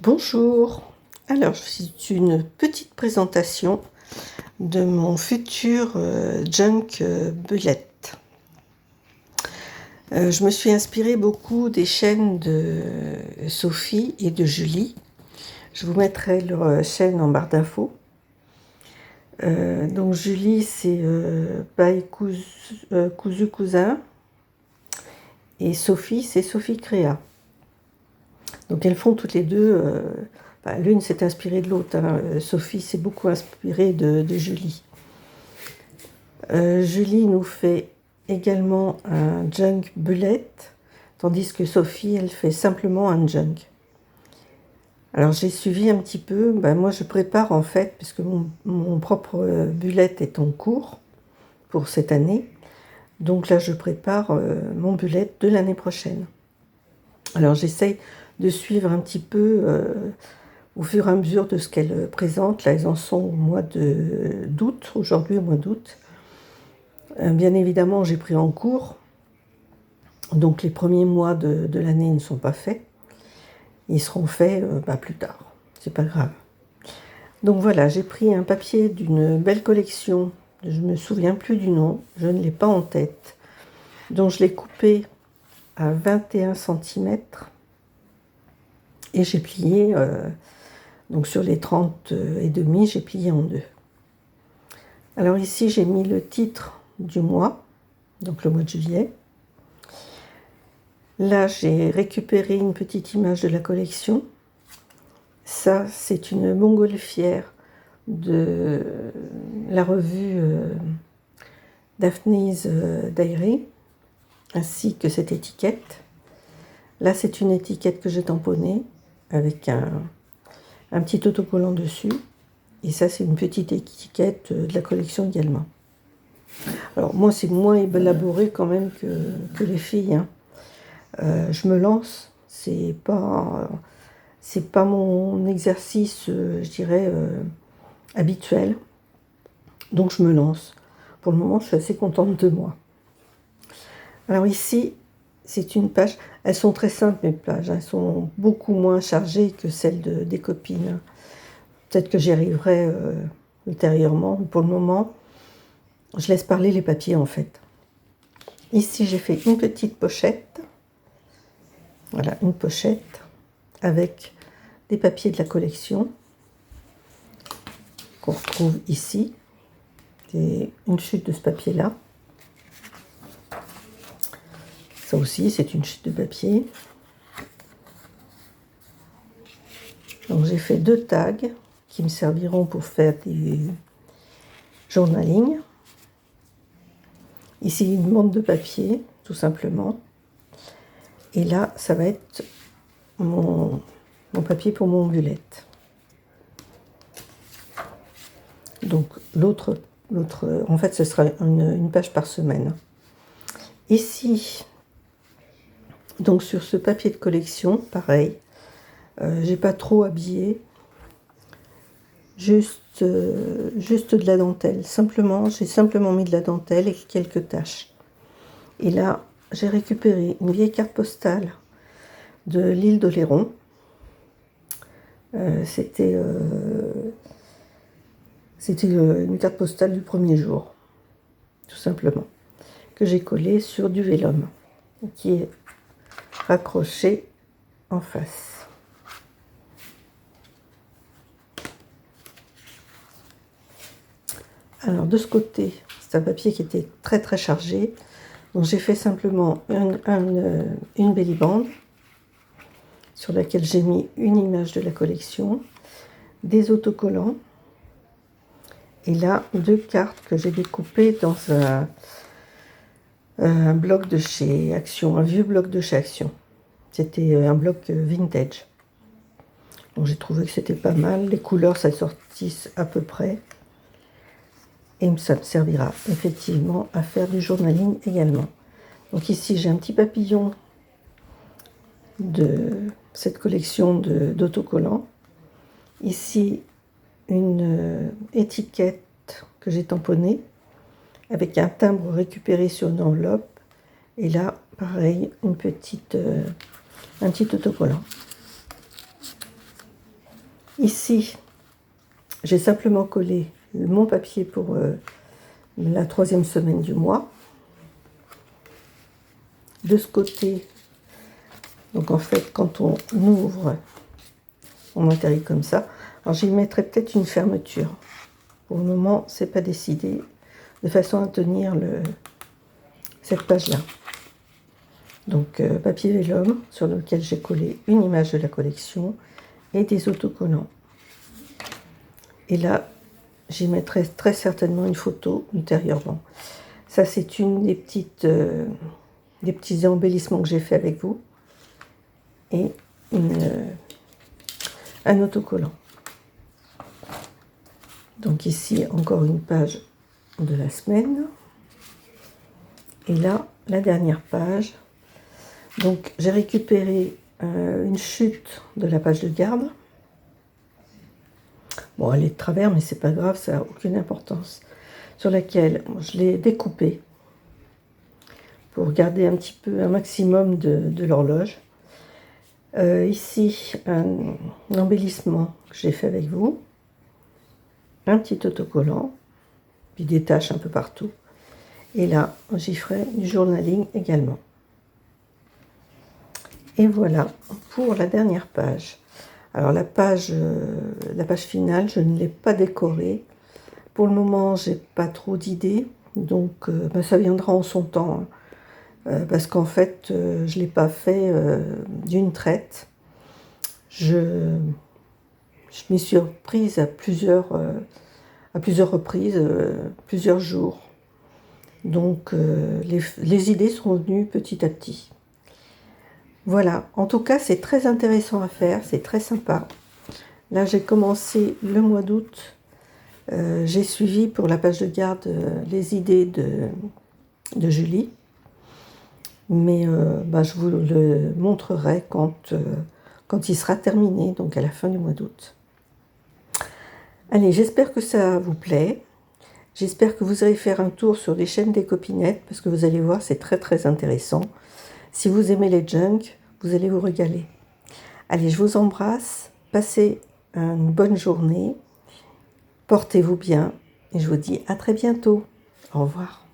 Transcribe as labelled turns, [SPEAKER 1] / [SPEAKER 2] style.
[SPEAKER 1] Bonjour, alors c'est une petite présentation de mon futur junk bullet. Je me suis inspirée beaucoup des chaînes de Sophie et de Julie. Je vous mettrai leur chaîne en barre d'infos. Donc Julie c'est by Cousu Cousin et Sophie c'est Sophie Créa. Donc elles font toutes les deux, l'une s'est inspirée de l'autre, hein. Sophie s'est beaucoup inspirée de Julie. Julie nous fait également un junk bullet, tandis que Sophie, elle fait simplement un junk. Alors j'ai suivi un petit peu, moi je prépare en fait, puisque mon propre bullet est en cours pour cette année. Donc là je prépare mon bullet de l'année prochaine. Alors j'essaye de suivre un petit peu au fur et à mesure de ce qu'elle présente. Là, elles en sont au mois d'août, aujourd'hui au mois d'août. Bien évidemment, j'ai pris en cours, donc les premiers mois de l'année ne sont pas faits. Ils seront faits plus tard, c'est pas grave. Donc voilà, j'ai pris un papier d'une belle collection, je me souviens plus du nom, je ne l'ai pas en tête, dont je l'ai coupé à 21 cm et j'ai plié, donc sur les 30 et demi, j'ai plié en deux. Alors ici, j'ai mis le titre du mois, donc le mois de juillet. Là, j'ai récupéré une petite image de la collection. Ça, c'est une montgolfière de la revue Daphne's Diary, ainsi que cette étiquette. Là, c'est une étiquette que j'ai tamponnée avec un petit autocollant dessus. Et ça, c'est une petite étiquette de la collection également. Alors, moi, c'est moins élaboré quand même que les filles, hein. Je me lance, c'est pas mon exercice, je dirais, habituel. Donc je me lance. Pour le moment, je suis assez contente de moi. Alors ici, c'est une page. Elles sont très simples, mes pages. Elles sont beaucoup moins chargées que celles des copines. Peut-être que j'y arriverai ultérieurement. Mais pour le moment, je laisse parler les papiers, en fait. Ici, j'ai fait une petite pochette. Voilà, une pochette avec des papiers de la collection qu'on retrouve ici. C'est une chute de ce papier-là. Ça aussi, c'est une chute de papier. Donc j'ai fait 2 tags qui me serviront pour faire des journaling. Ici, une bande de papier, tout simplement. Et là, ça va être mon papier pour mon bullet. Donc l'autre, en fait, ce sera une page par semaine. Ici, donc sur ce papier de collection, pareil, j'ai pas trop habillé, juste de la dentelle. J'ai simplement mis de la dentelle et quelques taches. Et là, j'ai récupéré une vieille carte postale de l'île d'Oléron. C'était une carte postale du premier jour, tout simplement, que j'ai collée sur du vélum, qui est raccroché en face. Alors de ce côté, c'est un papier qui était très très chargé, donc j'ai fait simplement une bellyband sur laquelle j'ai mis une image de la collection, des autocollants, et là 2 cartes que j'ai découpées dans un bloc de chez Action, un vieux bloc de chez Action. C'était un bloc vintage. Donc j'ai trouvé que c'était pas mal. Les couleurs s'assortissent à peu près. Et ça me servira effectivement à faire du journaling également. Donc ici j'ai un petit papillon de cette collection d'autocollants. Ici une étiquette que j'ai tamponnée avec un timbre récupéré sur une enveloppe. Et là, pareil, un petit autocollant. Ici, j'ai simplement collé mon papier pour la 3e semaine du mois. De ce côté, donc en fait, quand on ouvre, on atterrit comme ça. Alors j'y mettrai peut-être une fermeture. Pour le moment, c'est pas décidé, de façon à tenir cette page-là. Donc papier vélum sur lequel j'ai collé une image de la collection et des autocollants. Et là, j'y mettrai très certainement une photo ultérieurement. Ça, c'est une des petits embellissements que j'ai fait avec vous. Et un autocollant. Donc ici, encore une page de la semaine. Et là, la dernière page. Donc, j'ai récupéré une chute de la page de garde. Bon, elle est de travers, mais c'est pas grave, ça n'a aucune importance. Sur laquelle je l'ai découpée pour garder un petit peu, un maximum de l'horloge. Ici, un embellissement que j'ai fait avec vous. Un petit autocollant, puis des taches un peu partout. Et là, j'y ferai du journaling également. Et voilà pour la dernière page. Alors la page finale, je ne l'ai pas décorée. Pour le moment, j'ai pas trop d'idées, donc ça viendra en son temps. Parce qu'en fait, je ne l'ai pas fait d'une traite. Je m'y suis prise à plusieurs reprises, plusieurs jours. Donc les idées sont venues petit à petit. Voilà, en tout cas, c'est très intéressant à faire, c'est très sympa. Là, j'ai commencé le mois d'août. J'ai suivi pour la page de garde les idées de Julie. Mais je vous le montrerai quand il sera terminé, donc à la fin du mois d'août. Allez, j'espère que ça vous plaît. J'espère que vous allez faire un tour sur les chaînes des copinettes, parce que vous allez voir, c'est très très intéressant. Si vous aimez les junks, vous allez vous régaler. Allez, je vous embrasse, passez une bonne journée, portez-vous bien, et je vous dis à très bientôt. Au revoir.